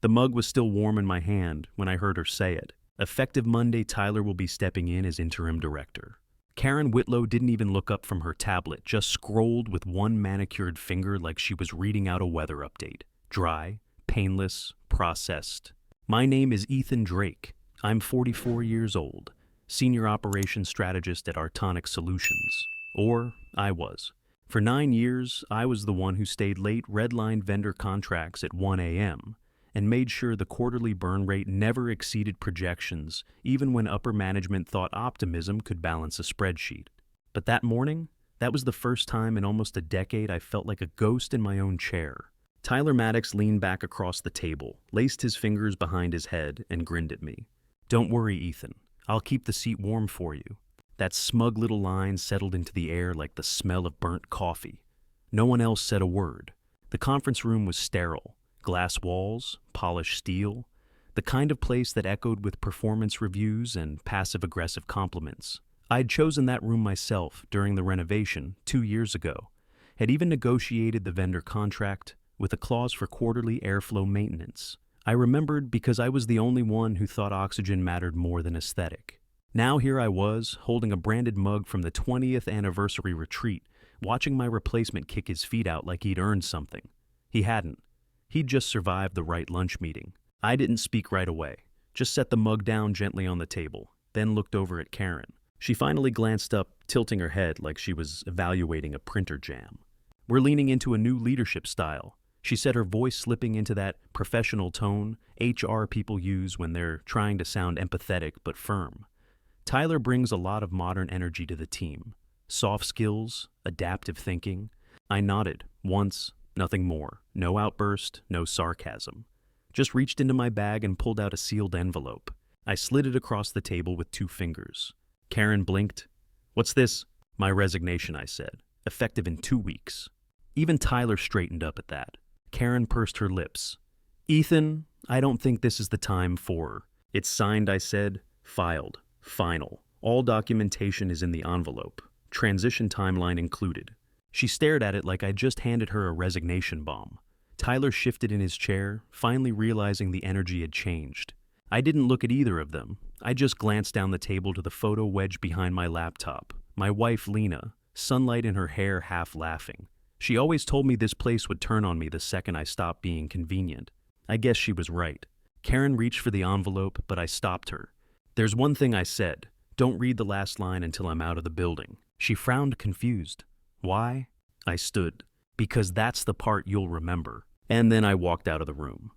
The mug was still warm in my hand when I heard her say it. Effective Monday, Tyler will be stepping in as interim director. Karen Whitlow didn't even look up from her tablet, just scrolled with one manicured finger like she was reading out a weather update. Dry, painless, processed. My name is Ethan Drake. I'm 44 years old, senior operations strategist at Artonic Solutions. Or I was. For 9 years, I was the one who stayed late, redlined vendor contracts at 1 a.m., and made sure the quarterly burn rate never exceeded projections, even when upper management thought optimism could balance a spreadsheet. But that morning, that was the first time in almost a decade I felt like a ghost in my own chair. Tyler Maddox leaned back across the table, laced his fingers behind his head, and grinned at me. "Don't worry, Ethan. I'll keep the seat warm for you." That smug little line settled into the air like the smell of burnt coffee. No one else said a word. The conference room was sterile. Glass walls, polished steel, the kind of place that echoed with performance reviews and passive-aggressive compliments. I'd chosen that room myself during the renovation 2 years ago, had even negotiated the vendor contract with a clause for quarterly airflow maintenance. I remembered because I was the only one who thought oxygen mattered more than aesthetic. Now here I was, holding a branded mug from the 20th anniversary retreat, watching my replacement kick his feet out like he'd earned something. He hadn't. He'd just survived the right lunch meeting. I didn't speak right away, just set the mug down gently on the table, then looked over at Karen. She finally glanced up, tilting her head like she was evaluating a printer jam. "We're leaning into a new leadership style," she said, her voice slipping into that professional tone HR people use when they're trying to sound empathetic but firm. Tyler brings a lot of modern energy to the team. Soft skills, adaptive thinking. I nodded, once, nothing more. No outburst, no sarcasm. Just reached into my bag and pulled out a sealed envelope. I slid it across the table with 2 fingers. Karen blinked. "What's this?" "My resignation," I said. "Effective in 2 weeks. Even Tyler straightened up at that. Karen pursed her lips. "Ethan, I don't think this is the time for..." "It's signed," I said. "Filed. Final. All documentation is in the envelope. Transition timeline included." She stared at it like I just handed her a resignation bomb. Tyler shifted in his chair, finally realizing the energy had changed. I didn't look at either of them. I just glanced down the table to the photo wedged behind my laptop. My wife, Lena, sunlight in her hair, half laughing. She always told me this place would turn on me the second I stopped being convenient. I guess she was right. Karen reached for the envelope, but I stopped her. "There's one thing," I said. "Don't read the last line until I'm out of the building." She frowned, confused. "Why?" I stood. "Because that's the part you'll remember." And then I walked out of the room.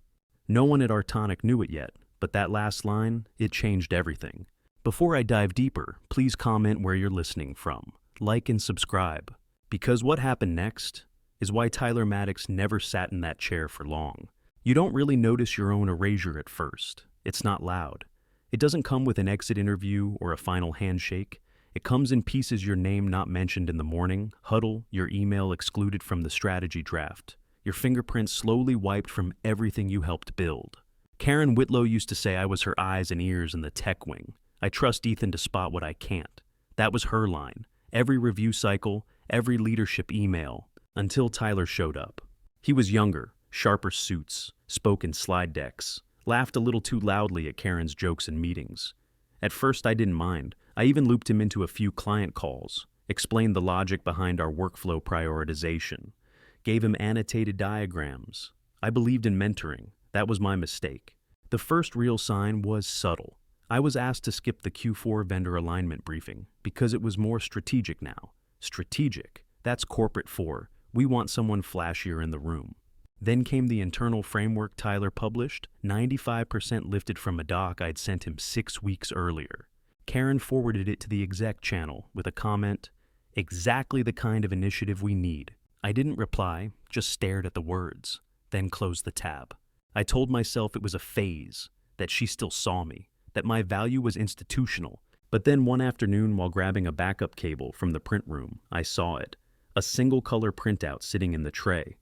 No one at Artonic knew it yet, but that last line, it changed everything. Before I dive deeper, please comment where you're listening from. Like and subscribe. Because what happened next is why Tyler Maddox never sat in that chair for long. You don't really notice your own erasure at first. It's not loud. It doesn't come with an exit interview or a final handshake. It comes in pieces: your name not mentioned in the morning huddle, your email excluded from the strategy draft, your fingerprints slowly wiped from everything you helped build. Karen Whitlow used to say I was her eyes and ears in the tech wing. I trust Ethan to spot what I can't. That was her line. Every review cycle, every leadership email, until Tyler showed up. He was younger, sharper suits, spoke in slide decks, laughed a little too loudly at Karen's jokes in meetings. At first I didn't mind. I even looped him into a few client calls, explained the logic behind our workflow prioritization, gave him annotated diagrams. I believed in mentoring. That was my mistake. The first real sign was subtle. I was asked to skip the Q4 vendor alignment briefing because it was more strategic now. Strategic. That's corporate for, we want someone flashier in the room. Then came the internal framework Tyler published, 95% lifted from a doc I'd sent him 6 weeks earlier. Karen forwarded it to the exec channel with a comment, "Exactly the kind of initiative we need." I didn't reply, just stared at the words, then closed the tab. I told myself it was a phase, that she still saw me, that my value was institutional. But then one afternoon, while grabbing a backup cable from the print room, I saw it, a single color printout sitting in the tray.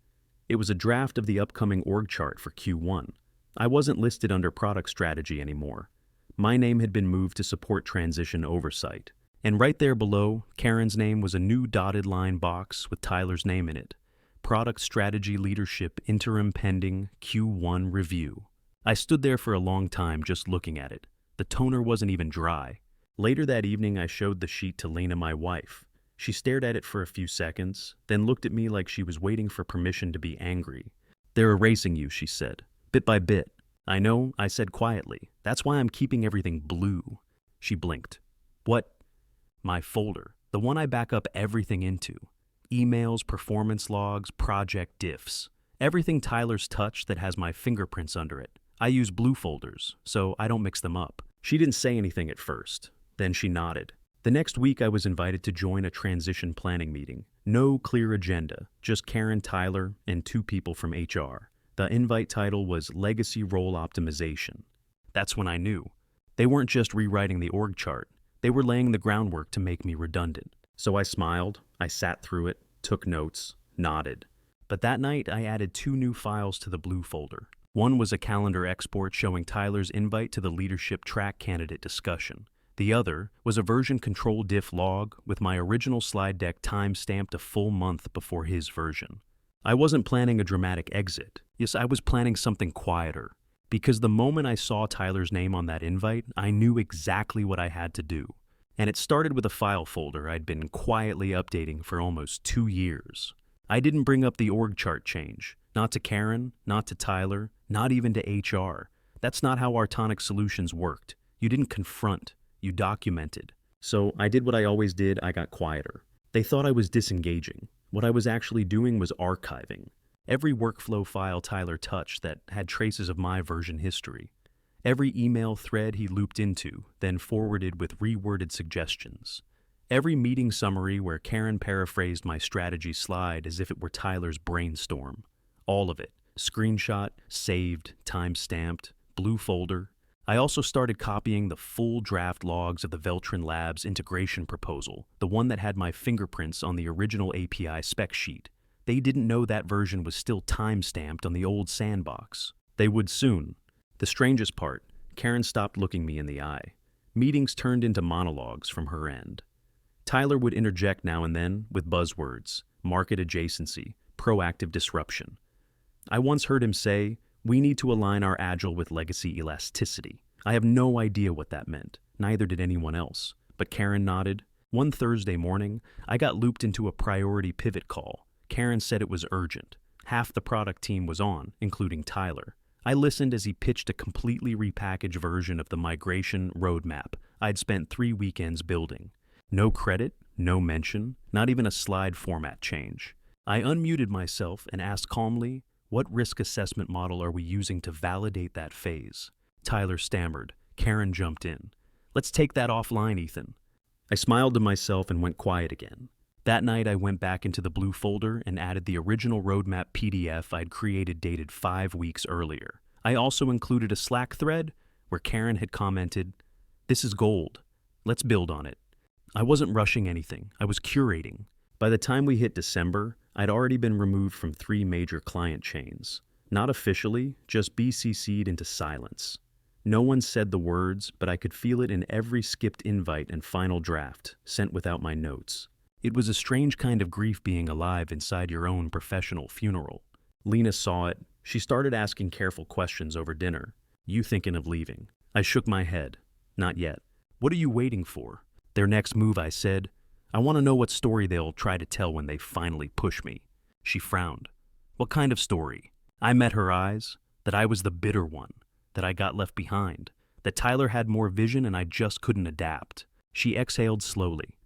It was a draft of the upcoming org chart for Q1. I wasn't listed under product strategy anymore. My name had been moved to support transition oversight. And right there below, Karen's name was a new dotted line box with Tyler's name in it. Product strategy leadership interim pending Q1 review. I stood there for a long time just looking at it. The toner wasn't even dry. Later that evening, I showed the sheet to Lena, my wife. She stared at it for a few seconds, then looked at me like she was waiting for permission to be angry. "They're erasing you," she said, "bit by bit." "I know," I said quietly. "That's why I'm keeping everything blue." She blinked. "What?" "My folder. The one I back up everything into. Emails, performance logs, project diffs. Everything Tyler's touched that has my fingerprints under it. I use blue folders, so I don't mix them up." She didn't say anything at first. Then she nodded. The next week, I was invited to join a transition planning meeting. No clear agenda, just Karen, Tyler, and 2 people from HR. The invite title was Legacy Role Optimization. That's when I knew. They weren't just rewriting the org chart. They were laying the groundwork to make me redundant. So I smiled, I sat through it, took notes, nodded. But that night, I added 2 new files to the blue folder. One was a calendar export showing Tyler's invite to the leadership track candidate discussion. The other was a version control diff log with my original slide deck time-stamped a full month before his version. I wasn't planning a dramatic exit. Yes, I was planning something quieter. Because the moment I saw Tyler's name on that invite, I knew exactly what I had to do. And it started with a file folder I'd been quietly updating for almost 2 years. I didn't bring up the org chart change. Not to Karen, not to Tyler, not even to HR. That's not how Artonic Solutions worked. You didn't confront. You documented. So I did what I always did, I got quieter. They thought I was disengaging. What I was actually doing was archiving. Every workflow file Tyler touched that had traces of my version history. Every email thread he looped into, then forwarded with reworded suggestions. Every meeting summary where Karen paraphrased my strategy slide as if it were Tyler's brainstorm. All of it. Screenshot, saved, time-stamped, blue folder. I also started copying the full draft logs of the Veltrin Labs integration proposal, the one that had my fingerprints on the original API spec sheet. They didn't know that version was still time-stamped on the old sandbox. They would soon. The strangest part, Karen stopped looking me in the eye. Meetings turned into monologues from her end. Tyler would interject now and then with buzzwords, market adjacency, proactive disruption. I once heard him say, "We need to align our agile with legacy elasticity." I have no idea what that meant. Neither did anyone else. But Karen nodded. One Thursday morning, I got looped into a priority pivot call. Karen said it was urgent. Half the product team was on, including Tyler. I listened as he pitched a completely repackaged version of the migration roadmap I'd spent 3 weekends building. No credit, no mention, not even a slide format change. I unmuted myself and asked calmly, "What risk assessment model are we using to validate that phase?" Tyler stammered. Karen jumped in. "Let's take that offline, Ethan." I smiled to myself and went quiet again. That night, I went back into the blue folder and added the original roadmap PDF I'd created dated 5 weeks earlier. I also included a Slack thread where Karen had commented, "This is gold. Let's build on it." I wasn't rushing anything. I was curating. By the time we hit December, I'd already been removed from 3 major client chains. Not officially, just BCC'd into silence. No one said the words, but I could feel it in every skipped invite and final draft, sent without my notes. It was a strange kind of grief being alive inside your own professional funeral. Lena saw it. She started asking careful questions over dinner. "You thinking of leaving?" I shook my head. "Not yet." "What are you waiting for?" "Their next move," I said. "I want to know what story they'll try to tell when they finally push me." She frowned. "What kind of story?" I met her eyes, that I was the bitter one, that I got left behind, that Tyler had more vision and I just couldn't adapt. She exhaled slowly.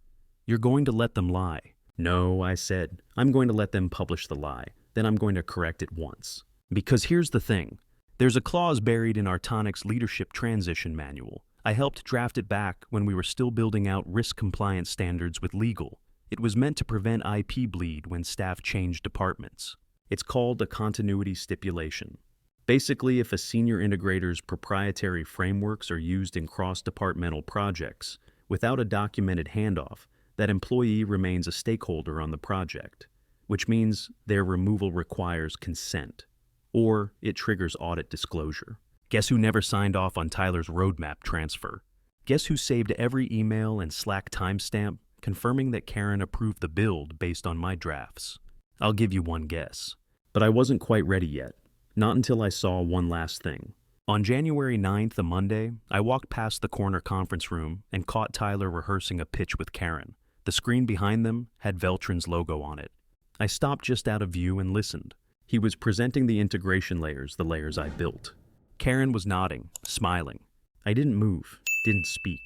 "You're going to let them lie." "No," I said. "I'm going to let them publish the lie. Then I'm going to correct it once." Because here's the thing. There's a clause buried in Artonic's leadership transition manual. I helped draft it back when we were still building out risk compliance standards with legal. It was meant to prevent IP bleed when staff changed departments. It's called a continuity stipulation. Basically, if a senior integrator's proprietary frameworks are used in cross-departmental projects, without a documented handoff, that employee remains a stakeholder on the project, which means their removal requires consent, or it triggers audit disclosure. Guess who never signed off on Tyler's roadmap transfer? Guess who saved every email and Slack timestamp, confirming that Karen approved the build based on my drafts? I'll give you one guess. But I wasn't quite ready yet. Not until I saw one last thing. On January 9th, a Monday, I walked past the corner conference room and caught Tyler rehearsing a pitch with Karen. The screen behind them had Veltrin's logo on it. I stopped just out of view and listened. He was presenting the integration layers, the layers I built. Karen was nodding, smiling. I didn't move, didn't speak.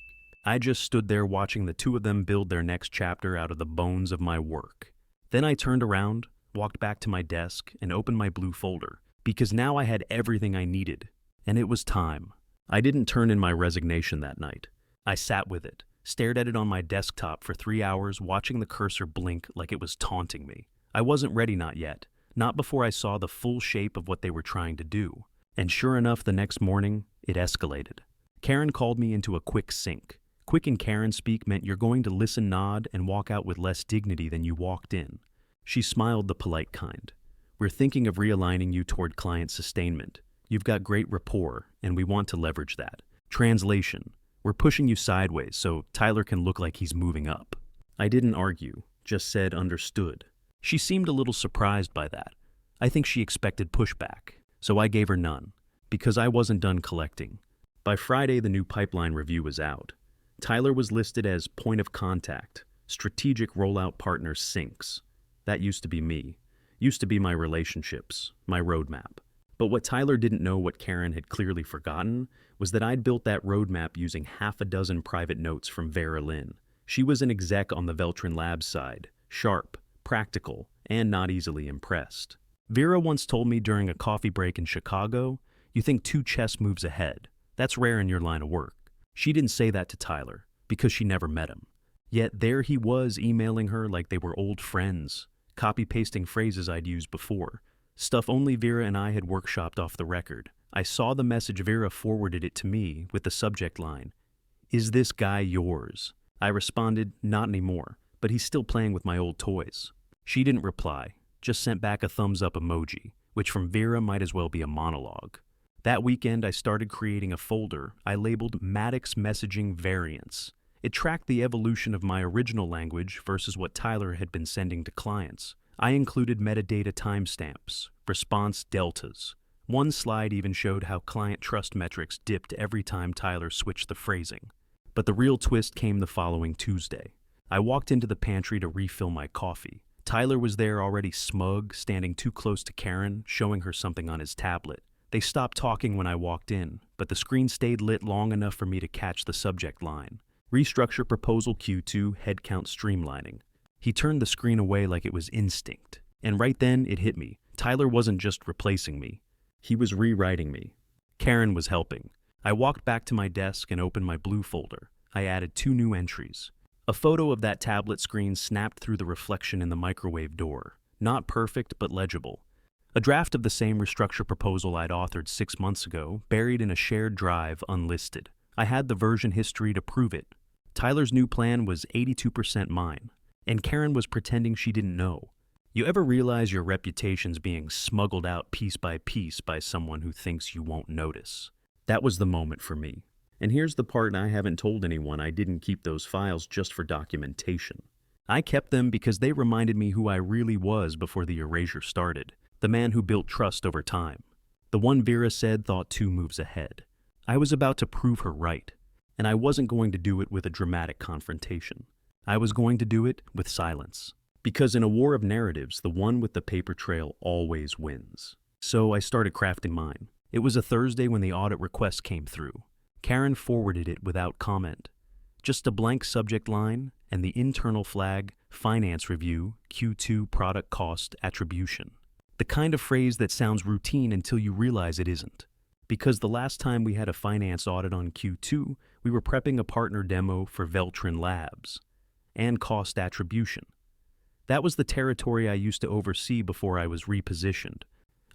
I just stood there watching the two of them build their next chapter out of the bones of my work. Then I turned around, walked back to my desk, and opened my blue folder, because now I had everything I needed. And it was time. I didn't turn in my resignation that night. I sat with it, stared at it on my desktop for 3 hours, watching the cursor blink like it was taunting me. I wasn't ready, not yet. Not before I saw the full shape of what they were trying to do. And sure enough, the next morning, it escalated. Karen called me into a quick sync. Quick in Karen speak meant you're going to listen, nod, and walk out with less dignity than you walked in. She smiled the polite kind. We're thinking of realigning you toward client sustainment. You've got great rapport, and we want to leverage that. Translation: we're pushing you sideways so Tyler can look like he's moving up. I didn't argue, just said understood. She seemed a little surprised by that. I think she expected pushback, so I gave her none, because I wasn't done collecting. By Friday, the new pipeline review was out. Tyler was listed as point of contact, strategic rollout partner sinks. That used to be me, used to be my relationships, my roadmap. But what Tyler didn't know, what Karen had clearly forgotten, was that I'd built that roadmap using 6 private notes from Vera Lynn. She was an exec on the Veltrin Labs side, sharp, practical, and not easily impressed. Vera once told me during a coffee break in Chicago, "You think 2 chess moves ahead. That's rare in your line of work." She didn't say that to Tyler, because she never met him. Yet there he was emailing her like they were old friends, copy-pasting phrases I'd used before. Stuff only Vera and I had workshopped off the record. I saw the message. Vera forwarded it to me with the subject line, "Is this guy yours?" I responded, "Not anymore, but he's still playing with my old toys." She didn't reply, just sent back a thumbs up emoji, which from Vera might as well be a monologue. That weekend, I started creating a folder I labeled Maddox Messaging Variants. It tracked the evolution of my original language versus what Tyler had been sending to clients. I included metadata timestamps, response deltas. One slide even showed how client trust metrics dipped every time Tyler switched the phrasing. But the real twist came the following Tuesday. I walked into the pantry to refill my coffee. Tyler was there already smug, standing too close to Karen, showing her something on his tablet. They stopped talking when I walked in, but the screen stayed lit long enough for me to catch the subject line. Restructure proposal Q2, headcount streamlining. He turned the screen away like it was instinct. And right then, it hit me. Tyler wasn't just replacing me. He was rewriting me. Karen was helping. I walked back to my desk and opened my blue folder. I added 2 new entries. A photo of that tablet screen snapped through the reflection in the microwave door. Not perfect, but legible. A draft of the same restructure proposal I'd authored 6 months ago, buried in a shared drive, unlisted. I had the version history to prove it. Tyler's new plan was 82% mine. And Karen was pretending she didn't know. You ever realize your reputation's being smuggled out piece by someone who thinks you won't notice? That was the moment for me. And here's the part I haven't told anyone: I didn't keep those files just for documentation. I kept them because they reminded me who I really was before the erasure started. The man who built trust over time. The one Vera said thought 2 moves ahead. I was about to prove her right. And I wasn't going to do it with a dramatic confrontation. I was going to do it with silence. Because in a war of narratives, the one with the paper trail always wins. So I started crafting mine. It was a Thursday when the audit request came through. Karen forwarded it without comment. Just a blank subject line and the internal flag, Finance Review, Q2 Product Cost Attribution. The kind of phrase that sounds routine until you realize it isn't. Because the last time we had a finance audit on Q2, we were prepping a partner demo for Veltrin Labs. And cost attribution. That was the territory I used to oversee before I was repositioned.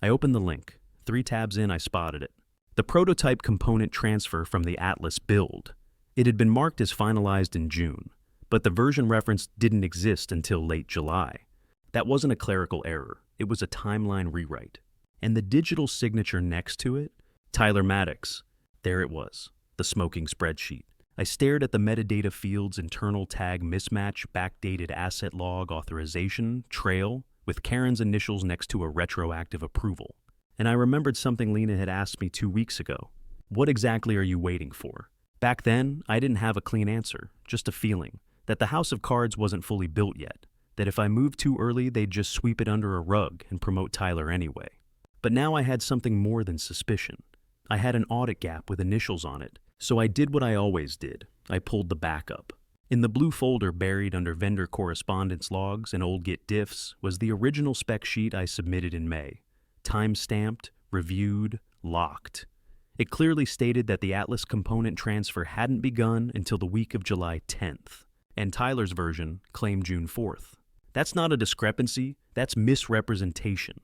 I opened the link. 3 tabs in, I spotted it. The prototype component transfer from the Atlas build. It had been marked as finalized in June, but the version reference didn't exist until late July. That wasn't a clerical error. It was a timeline rewrite. And the digital signature next to it, Tyler Maddox. There it was, the smoking spreadsheet. I stared at the metadata field's internal tag mismatch, backdated asset log authorization, trail, with Karen's initials next to a retroactive approval. And I remembered something Lena had asked me 2 weeks ago. What exactly are you waiting for? Back then, I didn't have a clean answer, just a feeling that the house of cards wasn't fully built yet, that if I moved too early, they'd just sweep it under a rug and promote Tyler anyway. But now I had something more than suspicion. I had an audit gap with initials on it, so I did what I always did. I pulled the backup. In the blue folder buried under vendor correspondence logs and old Git diffs was the original spec sheet I submitted in May. Time-stamped, reviewed, locked. It clearly stated that the Atlas component transfer hadn't begun until the week of July 10th, and Tyler's version claimed June 4th. That's not a discrepancy, that's misrepresentation.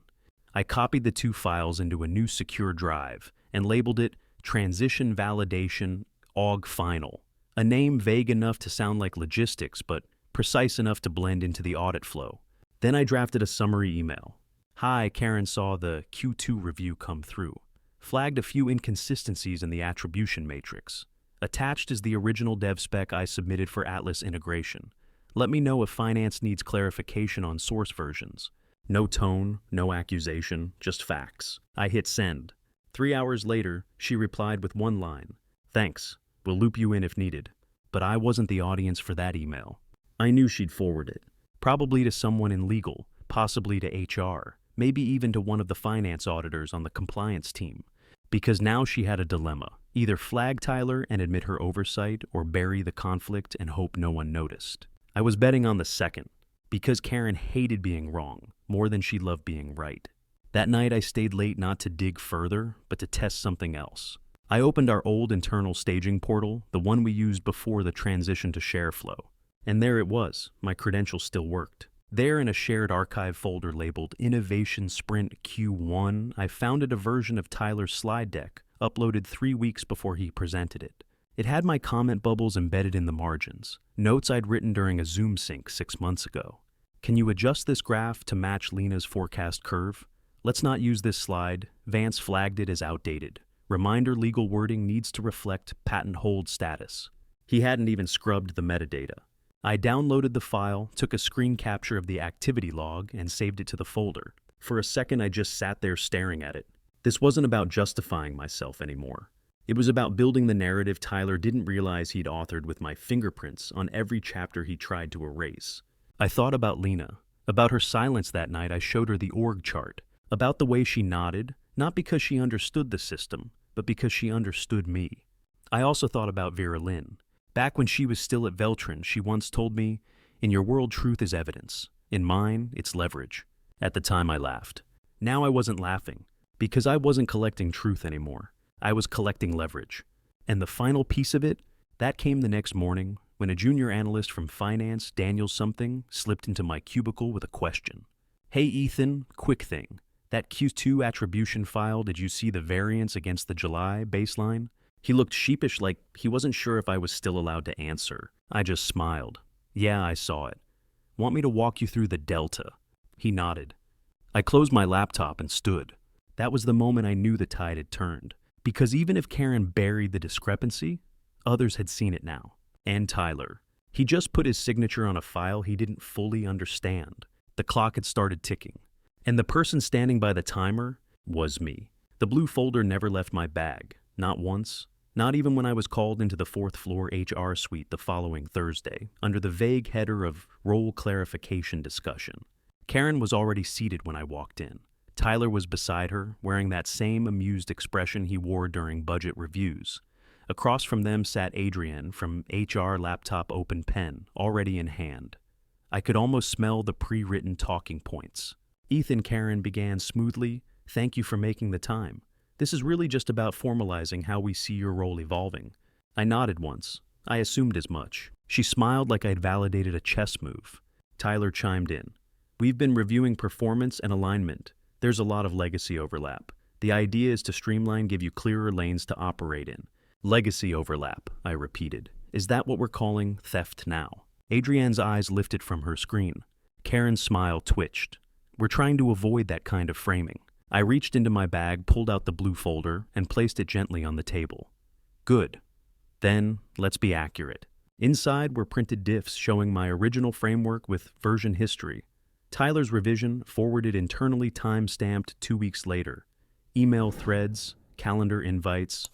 I copied the two files into a new secure drive and labeled it Transition Validation Aug Final, a name vague enough to sound like logistics but precise enough to blend into the audit flow. Then I drafted a summary email. Hi, Karen saw the Q2 review come through. Flagged a few inconsistencies in the attribution matrix. Attached is the original dev spec I submitted for Atlas integration. Let me know if finance needs clarification on source versions. No tone, no accusation, just facts. I hit send. 3 hours later, she replied with one line. Thanks, we'll loop you in if needed. But I wasn't the audience for that email. I knew she'd forward it. Probably to someone in legal, possibly to HR, maybe even to one of the finance auditors on the compliance team. Because now she had a dilemma. Either flag Tyler and admit her oversight or bury the conflict and hope no one noticed. I was betting on the second, because Karen hated being wrong more than she loved being right. That night I stayed late not to dig further, but to test something else. I opened our old internal staging portal, the one we used before the transition to ShareFlow. And there it was, my credentials still worked. There in a shared archive folder labeled Innovation Sprint Q1, I founded a version of Tyler's slide deck, uploaded 3 weeks before he presented it. It had my comment bubbles embedded in the margins, notes I'd written during a Zoom sync 6 months ago. Can you adjust this graph to match Lena's forecast curve? Let's not use this slide. Vance flagged it as outdated. Reminder legal wording needs to reflect patent hold status. He hadn't even scrubbed the metadata. I downloaded the file, took a screen capture of the activity log, and saved it to the folder. For a second, I just sat there staring at it. This wasn't about justifying myself anymore. It was about building the narrative Tyler didn't realize he'd authored with my fingerprints on every chapter he tried to erase. I thought about Lena, about her silence that night. I showed her the org chart, about the way she nodded, not because she understood the system, but because she understood me. I also thought about Vera Lynn. Back when she was still at Veltrin, she once told me, "In your world, truth is evidence. In mine, it's leverage." At the time, I laughed. Now I wasn't laughing, because I wasn't collecting truth anymore. I was collecting leverage. And the final piece of it, that came the next morning when a junior analyst from finance, Daniel something, slipped into my cubicle with a question. Hey Ethan, quick thing. That Q2 attribution file, did you see the variance against the July baseline? He looked sheepish, like he wasn't sure if I was still allowed to answer. I just smiled. Yeah, I saw it. Want me to walk you through the delta? He nodded. I closed my laptop and stood. That was the moment I knew the tide had turned. Because even if Karen buried the discrepancy, others had seen it now. And Tyler. He just put his signature on a file he didn't fully understand. The clock had started ticking. And the person standing by the timer was me. The blue folder never left my bag. Not once. Not even when I was called into the 4th floor HR suite the following Thursday, under the vague header of role clarification discussion. Karen was already seated when I walked in. Tyler was beside her, wearing that same amused expression he wore during budget reviews. Across from them sat Adrienne from HR laptop open pen, already in hand. I could almost smell the pre-written talking points. Ethan, Karen began smoothly, "Thank you for making the time. This is really just about formalizing how we see your role evolving." I nodded once. I assumed as much. She smiled like I'd validated a chess move. Tyler chimed in. "We've been reviewing performance and alignment. There's a lot of legacy overlap. The idea is to streamline, give you clearer lanes to operate in." Legacy overlap, I repeated. Is that what we're calling theft now? Adrienne's eyes lifted from her screen. Karen's smile twitched. We're trying to avoid that kind of framing. I reached into my bag, pulled out the blue folder, and placed it gently on the table. Good. Then, let's be accurate. Inside were printed diffs showing my original framework with version history. Tyler's revision, forwarded internally time-stamped 2 weeks later. Email threads, calendar invites.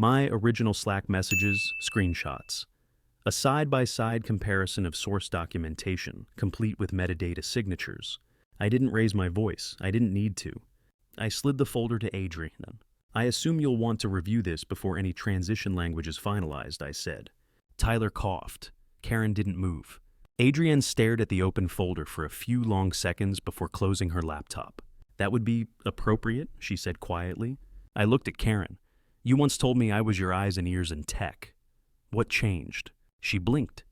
My original Slack messages, screenshots. A side-by-side comparison of source documentation, complete with metadata signatures. I didn't raise my voice. I didn't need to. I slid the folder to Adrian. I assume you'll want to review this before any transition language is finalized, I said. Tyler coughed. Karen didn't move. Adrienne stared at the open folder for a few long seconds before closing her laptop. That would be appropriate, she said quietly. I looked at Karen. You once told me I was your eyes and ears in tech. What changed? She blinked.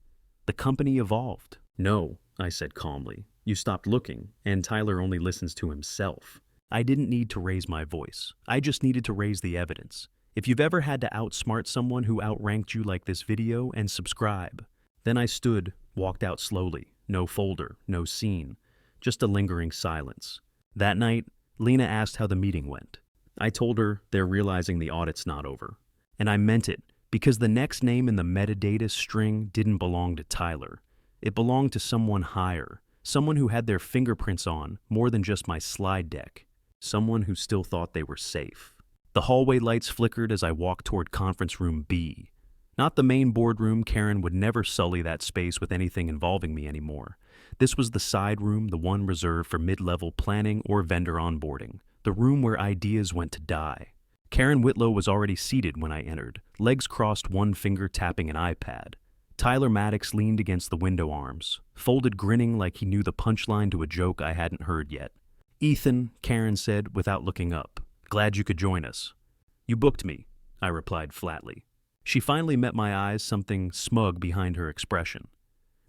The company evolved. No, I said calmly. You stopped looking, and Tyler only listens to himself. I didn't need to raise my voice. I just needed to raise the evidence. If you've ever had to outsmart someone who outranked you like this video, and subscribe. Then I stood, walked out slowly. No folder, no scene. Just a lingering silence. That night, Lena asked how the meeting went. I told her they're realizing the audit's not over. And I meant it, because the next name in the metadata string didn't belong to Tyler. It belonged to someone higher, someone who had their fingerprints on more than just my slide deck, someone who still thought they were safe. The hallway lights flickered as I walked toward conference room B. Not the main boardroom. Karen would never sully that space with anything involving me anymore. This was the side room, the one reserved for mid-level planning or vendor onboarding, the room where ideas went to die. Karen Whitlow was already seated when I entered, legs crossed, one finger tapping an iPad. Tyler Maddox leaned against the window arms, folded, grinning like he knew the punchline to a joke I hadn't heard yet. Ethan, Karen said without looking up. Glad you could join us. You booked me, I replied flatly. She finally met my eyes, something smug behind her expression.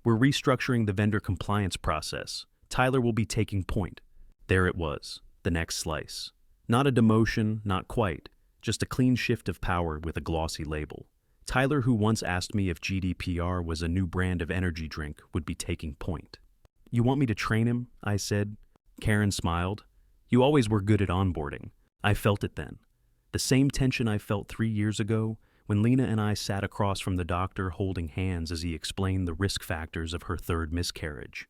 We're restructuring the vendor compliance process. Tyler will be taking point. There it was, the next slice. Not a demotion, not quite, just a clean shift of power with a glossy label. Tyler, who once asked me if GDPR was a new brand of energy drink, would be taking point. You want me to train him? I said. Karen smiled. You always were good at onboarding. I felt it then. The same tension I felt 3 years ago when Lena and I sat across from the doctor holding hands as he explained the risk factors of her third miscarriage.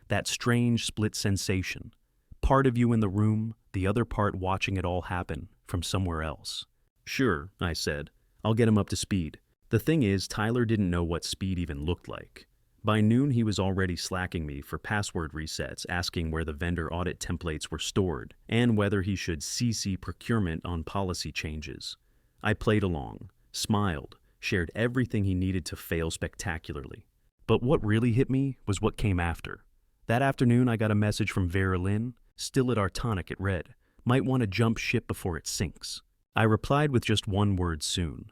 That strange split sensation. Part of you in the room, the other part watching it all happen from somewhere else. Sure, I said. I'll get him up to speed. The thing is, Tyler didn't know what speed even looked like. By noon, he was already slacking me for password resets, asking where the vendor audit templates were stored, and whether he should CC procurement on policy changes. I played along, smiled, shared everything he needed to fail spectacularly. But what really hit me was what came after. That afternoon, I got a message from Vera Lynn, still at Artonic. It read, might want to jump ship before it sinks. I replied with just one word: soon.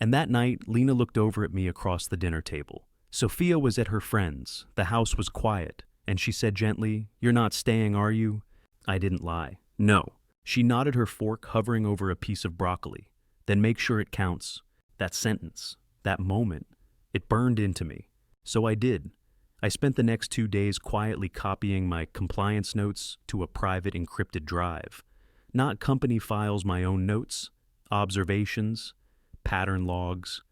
And that night, Lena looked over at me across the dinner table. Sophia was at her friend's. The house was quiet, and she said gently, You're not staying, are you? I didn't lie. No. She nodded, her fork hovering over a piece of broccoli. Then make sure it counts. That sentence, that moment, it burned into me. So I did. I spent the next 2 days quietly copying my compliance notes to a private encrypted drive. Not company files, my own notes, observations, pattern logs,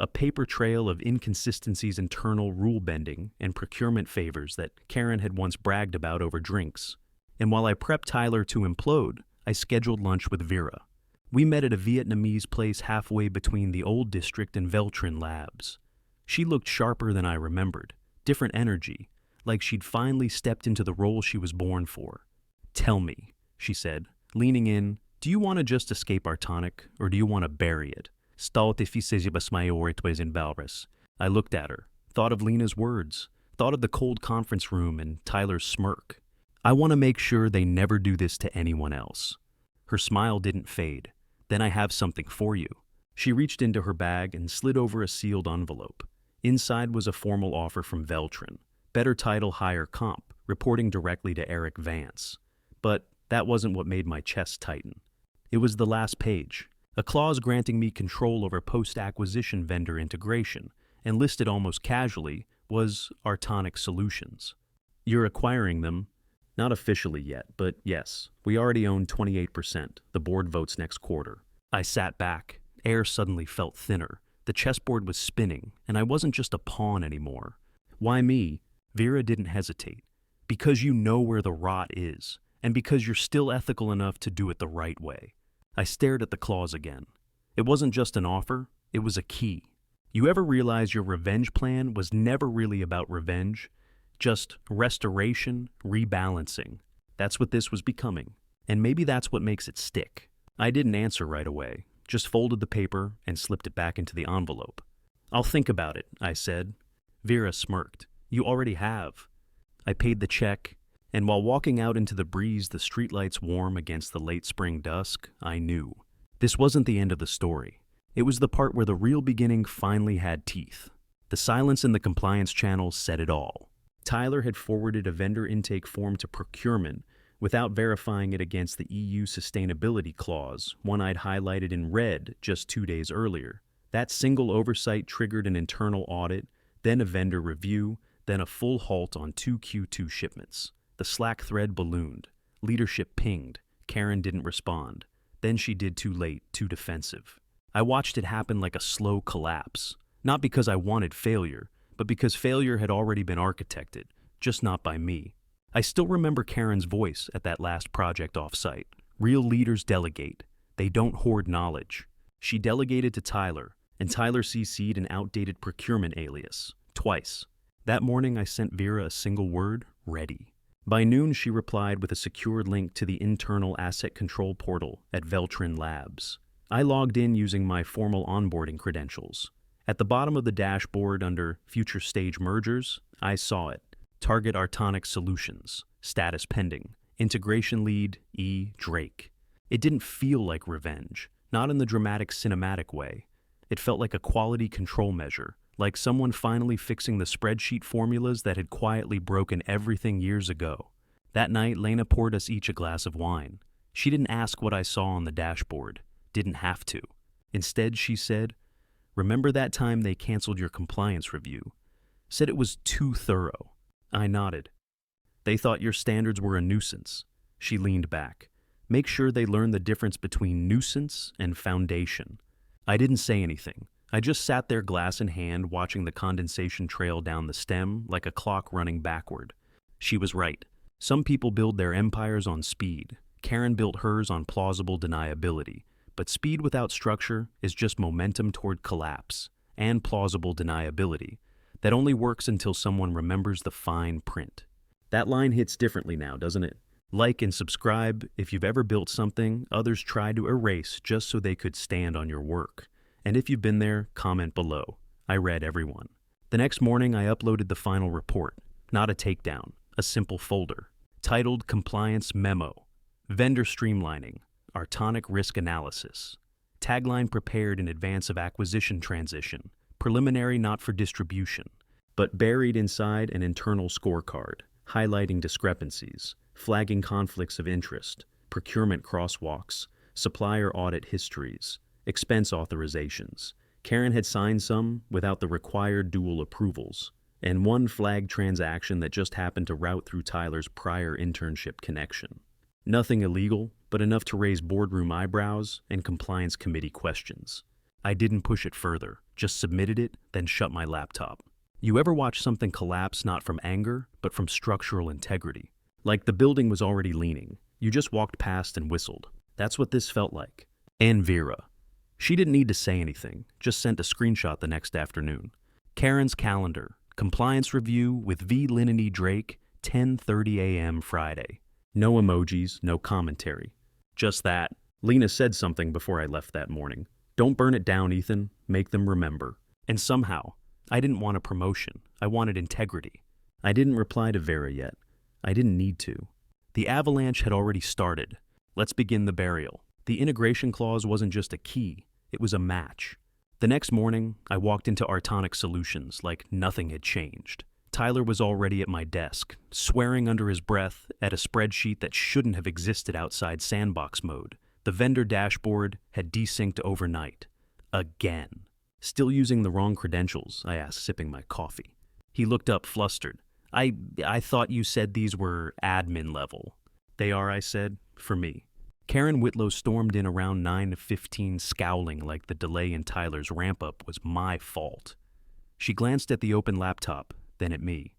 a paper trail of inconsistencies, internal rule bending, and procurement favors that Karen had once bragged about over drinks. And while I prepped Tyler to implode, I scheduled lunch with Vera. We met at a Vietnamese place halfway between the old district and Veltrin labs. She looked sharper than I remembered, different energy, like she'd finally stepped into the role she was born for. Tell me, she said, leaning in, do you want to just escape Artonic, or do you want to bury it? I looked at her, thought of Lena's words, thought of the cold conference room and Tyler's smirk. I want to make sure they never do this to anyone else. Her smile didn't fade. Then I have something for you. She reached into her bag and slid over a sealed envelope. Inside was a formal offer from Veltrin. Better title, higher comp, reporting directly to Eric Vance. But that wasn't what made my chest tighten. It was the last page. A clause granting me control over post-acquisition vendor integration, and listed almost casually was Artonic Solutions. You're acquiring them. Not officially yet, but yes, we already own 28%. The board votes next quarter. I sat back. Air suddenly felt thinner. The chessboard was spinning, and I wasn't just a pawn anymore. Why me? Vera didn't hesitate. Because you know where the rot is, and because you're still ethical enough to do it the right way. I stared at the clause again. It wasn't just an offer, it was a key. You ever realize your revenge plan was never really about revenge? Just restoration, rebalancing. That's what this was becoming. And maybe that's what makes it stick. I didn't answer right away, just folded the paper and slipped it back into the envelope. I'll think about it, I said. Vera smirked. You already have. I paid the check, and while walking out into the breeze, the streetlights warm against the late spring dusk, I knew. This wasn't the end of the story. It was the part where the real beginning finally had teeth. The silence in the compliance channel said it all. Tyler had forwarded a vendor intake form to procurement without verifying it against the EU sustainability clause, one I'd highlighted in red just 2 days earlier. That single oversight triggered an internal audit, then a vendor review, then a full halt on 2 Q2 shipments. The Slack thread ballooned. Leadership pinged. Karen didn't respond. Then she did too late, too defensive. I watched it happen like a slow collapse. Not because I wanted failure, but because failure had already been architected, just not by me. I still remember Karen's voice at that last project off-site. Real leaders delegate. They don't hoard knowledge. She delegated to Tyler, and Tyler CC'd an outdated procurement alias. Twice. That morning I sent Vera a single word, ready. By noon she replied with a secured link to the internal asset control portal at Veltrin Labs. I logged in using my formal onboarding credentials. At the bottom of the dashboard under Future Stage Mergers, I saw it. Target Artonic Solutions. Status pending. Integration lead E. Drake. It didn't feel like revenge, not in the dramatic cinematic way. It felt like a quality control measure, like someone finally fixing the spreadsheet formulas that had quietly broken everything years ago. That night, Lena poured us each a glass of wine. She didn't ask what I saw on the dashboard. Didn't have to. Instead, she said, "Remember that time they canceled your compliance review? Said it was too thorough." I nodded. "They thought your standards were a nuisance." She leaned back. "Make sure they learn the difference between nuisance and foundation." I didn't say anything. I just sat there glass in hand watching the condensation trail down the stem like a clock running backward. She was right. Some people build their empires on speed. Karen built hers on plausible deniability. But speed without structure is just momentum toward collapse, and plausible deniability. That only works until someone remembers the fine print. That line hits differently now, doesn't it? Like and subscribe if you've ever built something others tried to erase just so they could stand on your work. And if you've been there, comment below. I read everyone. The next morning, I uploaded the final report. Not a takedown, a simple folder. Titled Compliance Memo. Vendor Streamlining. Artonic Risk Analysis. Tagline prepared in advance of acquisition transition. Preliminary not for distribution. But buried inside an internal scorecard, highlighting discrepancies, flagging conflicts of interest, procurement crosswalks, supplier audit histories, expense authorizations. Karen had signed some without the required dual approvals, and one flagged transaction that just happened to route through Tyler's prior internship connection. Nothing illegal, but enough to raise boardroom eyebrows and compliance committee questions. I didn't push it further, just submitted it, then shut my laptop. You ever watch something collapse not from anger, but from structural integrity? Like the building was already leaning. You just walked past and whistled. That's what this felt like. And Vera. She didn't need to say anything, just sent a screenshot the next afternoon. Karen's calendar, compliance review with V. Lineny Drake, 10:30 a.m. Friday. No emojis, no commentary. Just that. Lena said something before I left that morning. "Don't burn it down, Ethan. Make them remember." And somehow, I didn't want a promotion. I wanted integrity. I didn't reply to Vera yet. I didn't need to. The avalanche had already started. Let's begin the burial. The integration clause wasn't just a key. It was a match. The next morning, I walked into Artonic Solutions like nothing had changed. Tyler was already at my desk, swearing under his breath at a spreadsheet that shouldn't have existed outside sandbox mode. The vendor dashboard had desynced overnight. Again. "Still using the wrong credentials?" I asked, sipping my coffee. He looked up, flustered. I thought you said these were admin level." "They are," I said, "for me." Karen Whitlow stormed in around 9:15, scowling like the delay in Tyler's ramp-up was my fault. She glanced at the open laptop, then at me.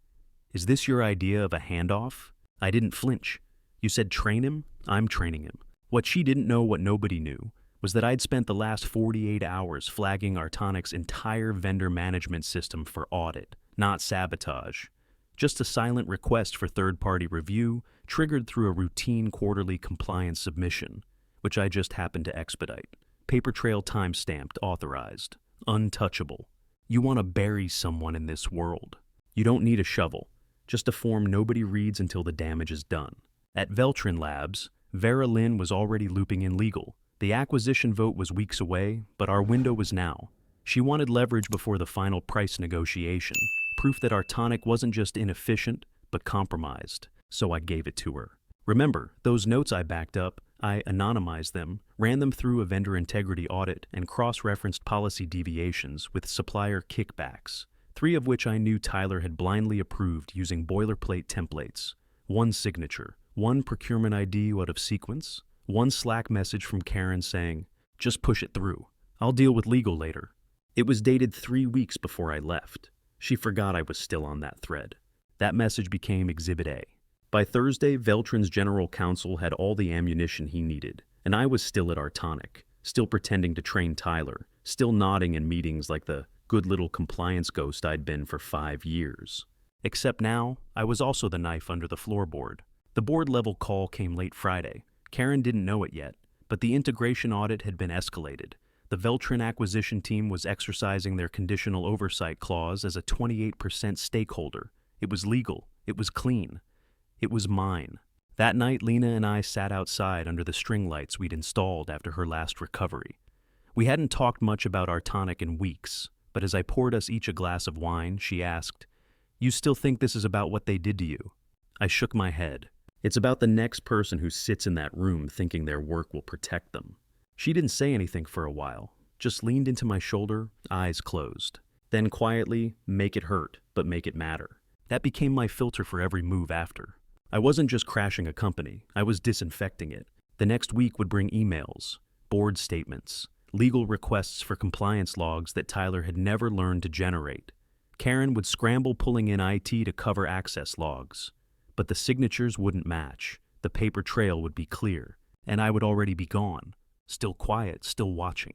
"Is this your idea of a handoff?" I didn't flinch. "You said train him? I'm training him." What she didn't know, what nobody knew, was that I'd spent the last 48 hours flagging Artonic's entire vendor management system for audit, not sabotage. Just a silent request for third-party review triggered through a routine quarterly compliance submission, which I just happened to expedite. Paper trail time-stamped, authorized, untouchable. You want to bury someone in this world. You don't need a shovel, just a form nobody reads until the damage is done. At Veltrin Labs, Vera Lynn was already looping in legal. The acquisition vote was weeks away, but our window was now. She wanted leverage before the final price negotiation, proof that Artonic wasn't just inefficient, but compromised, so I gave it to her. Remember, those notes I backed up, I anonymized them, ran them through a vendor integrity audit, and cross-referenced policy deviations with supplier kickbacks, 3 of which I knew Tyler had blindly approved using boilerplate templates. 1 signature, 1 procurement ID out of sequence, 1 Slack message from Karen saying, "Just push it through. I'll deal with legal later." It was dated 3 weeks before I left. She forgot I was still on that thread. That message became Exhibit A. By Thursday, Veltrin's general counsel had all the ammunition he needed, and I was still at Artonic, still pretending to train Tyler, still nodding in meetings like the good little compliance ghost I'd been for 5 years. Except now, I was also the knife under the floorboard. The board-level call came late Friday. Karen didn't know it yet, but the integration audit had been escalated. The Veltrin acquisition team was exercising their conditional oversight clause as a 28% stakeholder. It was legal. It was clean. It was mine. That night, Lena and I sat outside under the string lights we'd installed after her last recovery. We hadn't talked much about Artonic in weeks, but as I poured us each a glass of wine, she asked, "You still think this is about what they did to you?" I shook my head. It's about the next person who sits in that room thinking their work will protect them. She didn't say anything for a while, just leaned into my shoulder, eyes closed. Then quietly, "Make it hurt, but make it matter." That became my filter for every move after. I wasn't just crashing a company, I was disinfecting it. The next week would bring emails, board statements, legal requests for compliance logs that Tyler had never learned to generate. Karen would scramble pulling in IT to cover access logs. But the signatures wouldn't match, the paper trail would be clear, and I would already be gone, still quiet, still watching.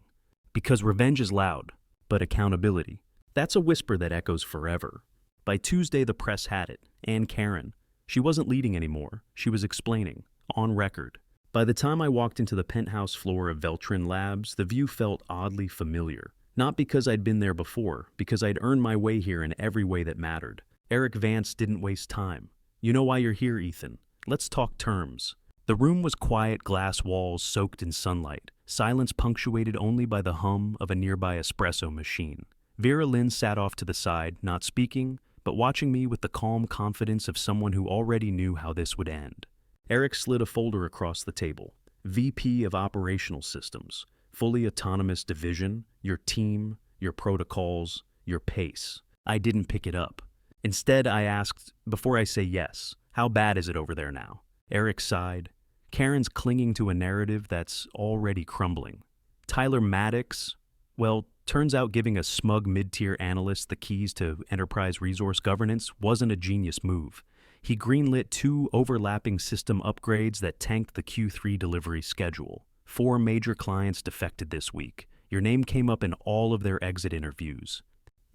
Because revenge is loud, but accountability, that's a whisper that echoes forever. By Tuesday, the press had it, and Karen. She wasn't leading anymore, she was explaining, on record. By the time I walked into the penthouse floor of Veltrin Labs, the view felt oddly familiar. Not because I'd been there before, because I'd earned my way here in every way that mattered. Eric Vance didn't waste time. "You know why you're here, Ethan. Let's talk terms." The room was quiet, glass walls soaked in sunlight, silence punctuated only by the hum of a nearby espresso machine. Vera Lynn sat off to the side, not speaking, but watching me with the calm confidence of someone who already knew how this would end. Eric slid a folder across the table. VP of Operational Systems, fully autonomous division, your team, your protocols, your pace. I didn't pick it up. Instead, I asked, before I say yes, how bad is it over there now? Eric sighed. Karen's clinging to a narrative that's already crumbling. Tyler Maddox, well, turns out giving a smug mid-tier analyst the keys to enterprise resource governance wasn't a genius move. He greenlit 2 overlapping system upgrades that tanked the Q3 delivery schedule. 4 major clients defected this week. Your name came up in all of their exit interviews.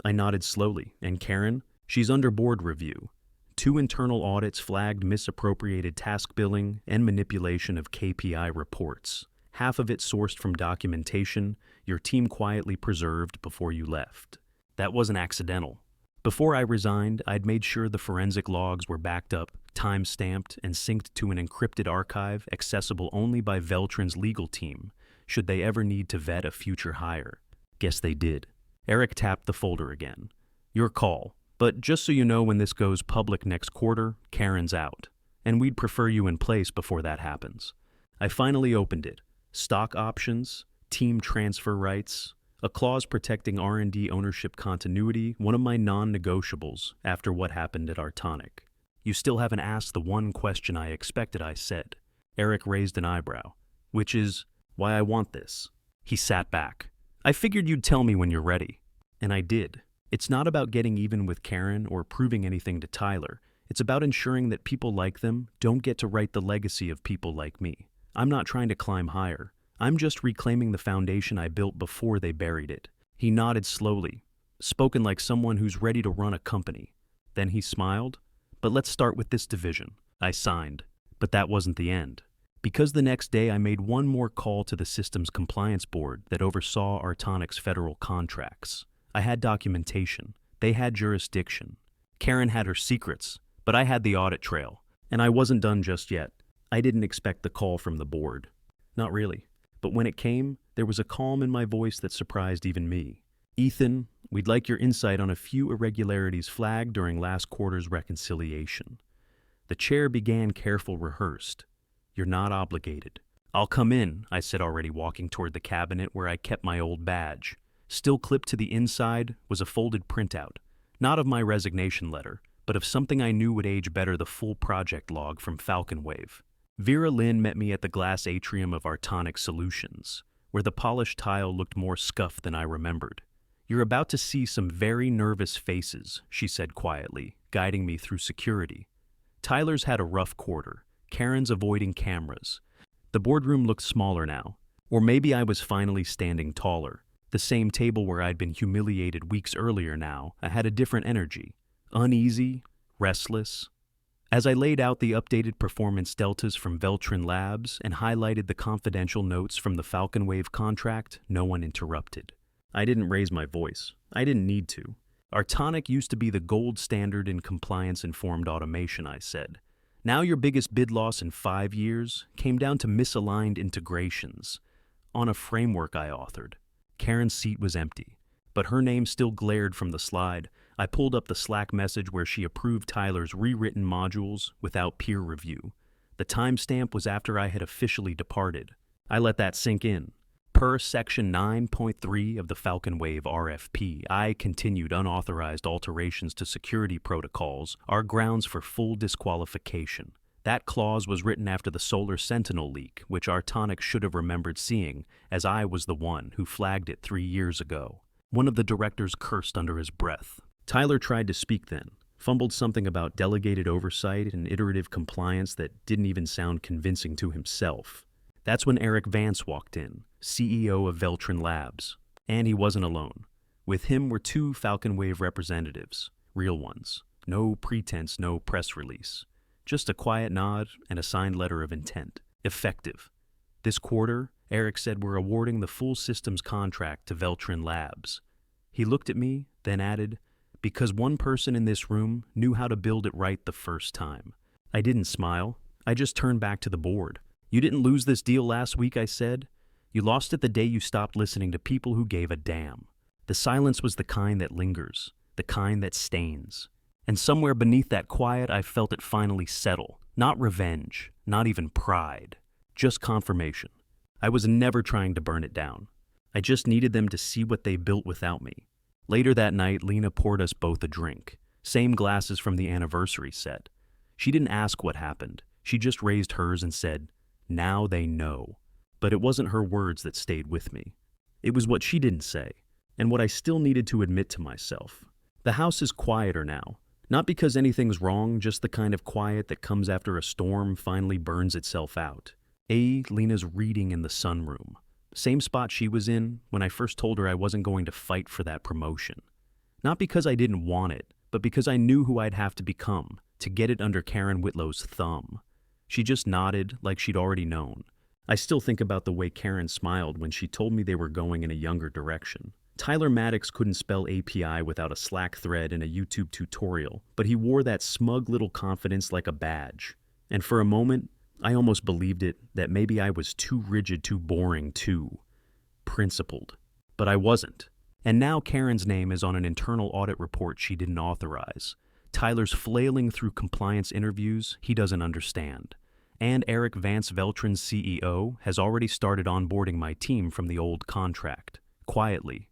I nodded slowly, and Karen? She's under board review. 2 internal audits flagged misappropriated task billing and manipulation of KPI reports. Half of it sourced from documentation your team quietly preserved before you left. That wasn't accidental. Before I resigned, I'd made sure the forensic logs were backed up, time-stamped, and synced to an encrypted archive accessible only by Veltrin's legal team, should they ever need to vet a future hire. Guess they did. Eric tapped the folder again. Your call. But just so you know, when this goes public next quarter, Karen's out. And we'd prefer you in place before that happens. I finally opened it. Stock options, team transfer rights, a clause protecting R&D ownership continuity, one of my non-negotiables after what happened at Artonic. You still haven't asked the one question I expected, I said. Eric raised an eyebrow, which is why I want this. He sat back. I figured you'd tell me when you're ready. And I did. It's not about getting even with Karen or proving anything to Tyler. It's about ensuring that people like them don't get to write the legacy of people like me. I'm not trying to climb higher. I'm just reclaiming the foundation I built before they buried it. He nodded slowly, spoken like someone who's ready to run a company. Then he smiled. But let's start with this division. I signed. But that wasn't the end. Because the next day I made one more call to the systems compliance board that oversaw Artonic's federal contracts. I had documentation. They had jurisdiction. Karen had her secrets, but I had the audit trail. And I wasn't done just yet. I didn't expect the call from the board. Not really. But when it came, there was a calm in my voice that surprised even me. Ethan, we'd like your insight on a few irregularities flagged during last quarter's reconciliation. The chair began careful rehearsed. You're not obligated. I'll come in, I said, already walking toward the cabinet where I kept my old badge. Still clipped to the inside was a folded printout, not of my resignation letter, but of something I knew would age better, the full project log from Falcon Wave. Vera Lynn met me at the glass atrium of Artonic Solutions, where the polished tile looked more scuffed than I remembered. You're about to see some very nervous faces, she said quietly, guiding me through security. Tyler's had a rough quarter. Karen's avoiding cameras. The boardroom looked smaller now. Or maybe I was finally standing taller. The same table where I'd been humiliated weeks earlier now, I had a different energy. Uneasy, restless. As I laid out the updated performance deltas from Veltrin Labs and highlighted the confidential notes from the Falcon Wave contract, no one interrupted. I didn't raise my voice. I didn't need to. Artonic used to be the gold standard in compliance-informed automation, I said. Now your biggest bid loss in 5 years came down to misaligned integrations on a framework I authored. Karen's seat was empty, but her name still glared from the slide. I pulled up the Slack message where she approved Tyler's rewritten modules without peer review. The timestamp was after I had officially departed. I let that sink in. Per Section 9.3 of the Falcon Wave RFP, I continued unauthorized alterations to security protocols are grounds for full disqualification. That clause was written after the Solar Sentinel leak, which Artonic should have remembered seeing, as I was the one who flagged it 3 years ago. One of the directors cursed under his breath. Tyler tried to speak then, fumbled something about delegated oversight and iterative compliance that didn't even sound convincing to himself. That's when Eric Vance walked in, CEO of Veltrin Labs. And he wasn't alone. With him were 2 Falcon Wave representatives, real ones. No pretense, no press release. Just a quiet nod and a signed letter of intent. Effective. This quarter, Eric said, we're awarding the full systems contract to Veltrin Labs. He looked at me, then added, because one person in this room knew how to build it right the first time. I didn't smile. I just turned back to the board. You didn't lose this deal last week, I said. You lost it the day you stopped listening to people who gave a damn. The silence was the kind that lingers, the kind that stains. And somewhere beneath that quiet, I felt it finally settle. Not revenge, not even pride. Just confirmation. I was never trying to burn it down. I just needed them to see what they built without me. Later that night, Lena poured us both a drink. Same glasses from the anniversary set. She didn't ask what happened. She just raised hers and said, now they know. But it wasn't her words that stayed with me. It was what she didn't say, and what I still needed to admit to myself. The house is quieter now. Not because anything's wrong, just the kind of quiet that comes after a storm finally burns itself out. Lena's reading in the sunroom. Same spot she was in when I first told her I wasn't going to fight for that promotion. Not because I didn't want it, but because I knew who I'd have to become to get it under Karen Whitlow's thumb. She just nodded like she'd already known. I still think about the way Karen smiled when she told me they were going in a younger direction. Tyler Maddox couldn't spell API without a Slack thread and a YouTube tutorial, but he wore that smug little confidence like a badge. And for a moment, I almost believed it, that maybe I was too rigid, too boring, too principled. But I wasn't. And now Karen's name is on an internal audit report she didn't authorize. Tyler's flailing through compliance interviews he doesn't understand. And Eric Vance, Veltrin's CEO, has already started onboarding my team from the old contract. Quietly.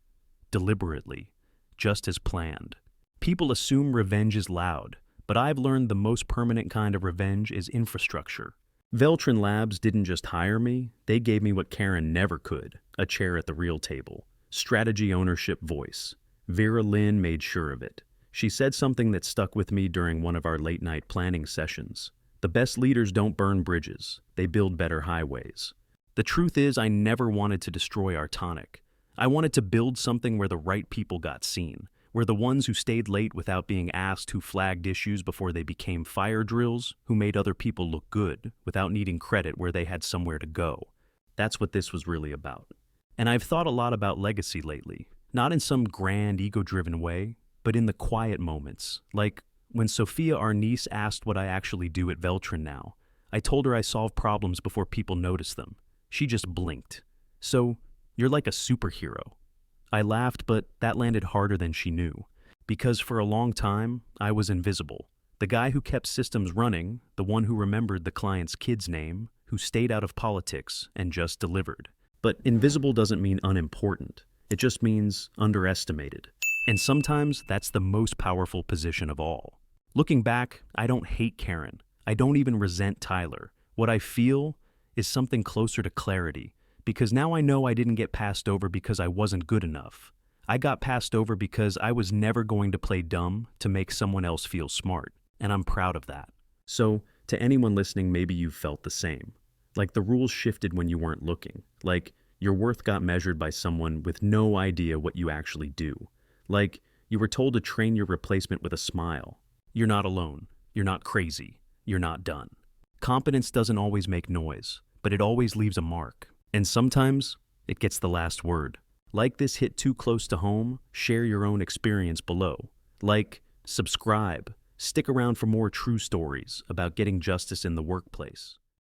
Deliberately. Just as planned. People assume revenge is loud, but I've learned the most permanent kind of revenge is infrastructure. Veltrin Labs didn't just hire me, they gave me what Karen never could, a chair at the real table. Strategy, ownership, voice. Vera Lynn made sure of it. She said something that stuck with me during one of our late-night planning sessions. The best leaders don't burn bridges, they build better highways. The truth is, I never wanted to destroy our tonic. I wanted to build something where the right people got seen, where the ones who stayed late without being asked, who flagged issues before they became fire drills, who made other people look good without needing credit where they had somewhere to go. That's what this was really about. And I've thought a lot about legacy lately, not in some grand ego-driven way, but in the quiet moments, like when Sophia, our niece, asked what I actually do at Veltrin now. I told her I solve problems before people notice them. She just blinked. So, you're like a superhero. I laughed, but that landed harder than she knew. Because for a long time, I was invisible. The guy who kept systems running, the one who remembered the client's kid's name, who stayed out of politics and just delivered. But invisible doesn't mean unimportant. It just means underestimated. And sometimes that's the most powerful position of all. Looking back, I don't hate Karen. I don't even resent Tyler. What I feel is something closer to clarity, because now I know I didn't get passed over because I wasn't good enough. I got passed over because I was never going to play dumb to make someone else feel smart, and I'm proud of that. So, to anyone listening, maybe you've felt the same. Like the rules shifted when you weren't looking. Like your worth got measured by someone with no idea what you actually do. Like you were told to train your replacement with a smile. You're not alone. You're not crazy. You're not done. Competence doesn't always make noise, but it always leaves a mark. And sometimes it gets the last word. Like this hit too close to home, share your own experience below. Like, subscribe, stick around for more true stories about getting justice in the workplace.